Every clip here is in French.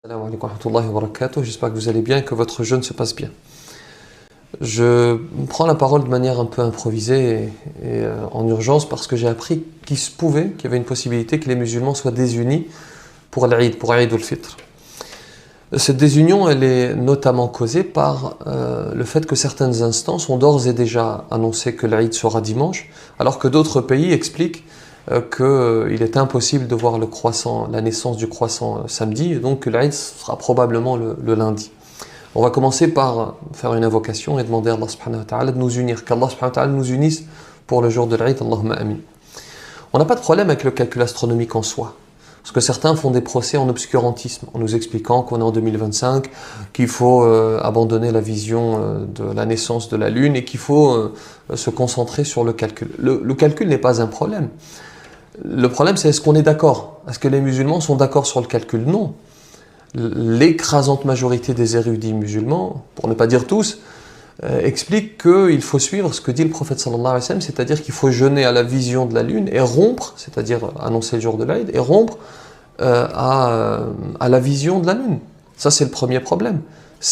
Assalamu alaikum wa rahmatullahi wa barakatuh. J'espère que vous allez bien et que votre jeûne se passe bien. Je prends la parole de manière un peu improvisée et en urgence parce que j'ai appris qu'il se pouvait, qu'il y avait une possibilité que les musulmans soient désunis pour l'Aïd, pour Aïd al-Fitr. Cette désunion, elle est notamment causée par le fait que certaines instances ont d'ores et déjà annoncé que l'Aïd sera dimanche, alors que d'autres pays expliquent qu'il est impossible de voir le croissant, la naissance du croissant samedi, et donc que l'Aïd sera probablement le lundi. On va commencer par faire une invocation et demander à Allah subhanahu wa ta'ala de nous unir, qu'Allah subhanahu wa ta'ala nous unisse pour le jour de l'Aïd, Allahumma amin. On n'a pas de problème avec le calcul astronomique en soi, parce que certains font des procès en obscurantisme, en nous expliquant qu'on est en 2025, qu'il faut abandonner la vision de la naissance de la Lune et qu'il faut se concentrer sur le calcul. Le calcul n'est pas un problème. Le problème, c'est est-ce qu'on est d'accord? Est-ce que les musulmans sont d'accord sur le calcul? Non. L'écrasante majorité des érudits musulmans, pour ne pas dire tous, expliquent qu'il faut suivre ce que dit le prophète sallallahu alayhi wa sallam, c'est-à-dire qu'il faut jeûner à la vision de la lune et rompre, c'est-à-dire annoncer le jour de l'Aïd, et rompre à la vision de la lune. Ça, c'est le premier problème.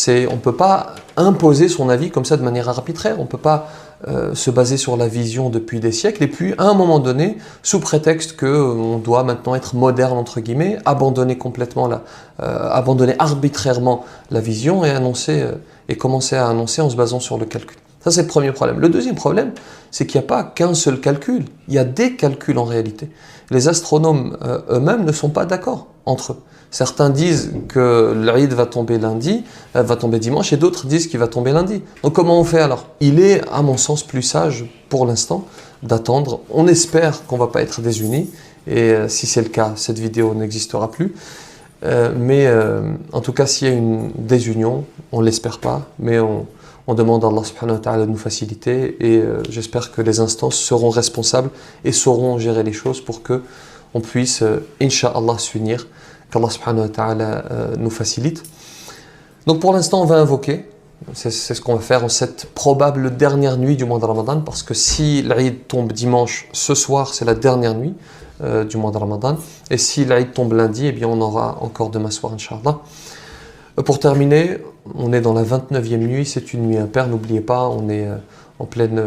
On ne peut pas imposer son avis comme ça de manière arbitraire, on ne peut pas se baser sur la vision depuis des siècles, et puis à un moment donné, sous prétexte qu'on doit maintenant être moderne, entre guillemets, abandonner arbitrairement la vision et commencer à annoncer en se basant sur le calcul. Ça, c'est le premier problème. Le deuxième problème, c'est qu'il n'y a pas qu'un seul calcul, il y a des calculs en réalité. Les astronomes eux-mêmes ne sont pas d'accord entre eux. Certains disent que l'Aïd va tomber dimanche, et d'autres disent qu'il va tomber lundi. Donc comment on fait alors? Il est, à mon sens, plus sage pour l'instant d'attendre. On espère qu'on ne va pas être désunis, et si c'est le cas, cette vidéo n'existera plus. Mais en tout cas, s'il y a une désunion, on ne l'espère pas, mais on demande à Allah subhanahu wa ta'ala de nous faciliter, et j'espère que les instances seront responsables et sauront gérer les choses pour que on puisse, Inch'Allah, s'unir, qu'Allah subhanahu wa ta'ala nous facilite. Donc pour l'instant, on va invoquer, c'est ce qu'on va faire en cette probable dernière nuit du mois de Ramadan, parce que si l'Aïd tombe dimanche, ce soir, c'est la dernière nuit du mois de Ramadan, et si l'Aïd tombe lundi, eh bien on aura encore demain soir, Inch'Allah. Pour terminer, on est dans la 29e nuit, c'est une nuit impaire, n'oubliez pas, on est en pleine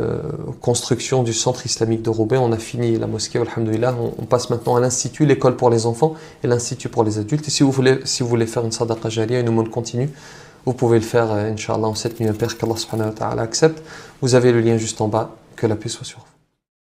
construction du centre islamique de Roubaix, on a fini la mosquée, alhamdoulilah, on passe maintenant à l'institut, l'école pour les enfants et l'institut pour les adultes. Et si vous voulez faire une sadaqa jariya, une aumône continue, vous pouvez le faire, Inch'Allah, en cette nuit impaire, qu'Allah subhanahu wa ta'ala accepte. Vous avez le lien juste en bas, que la paix soit sur vous.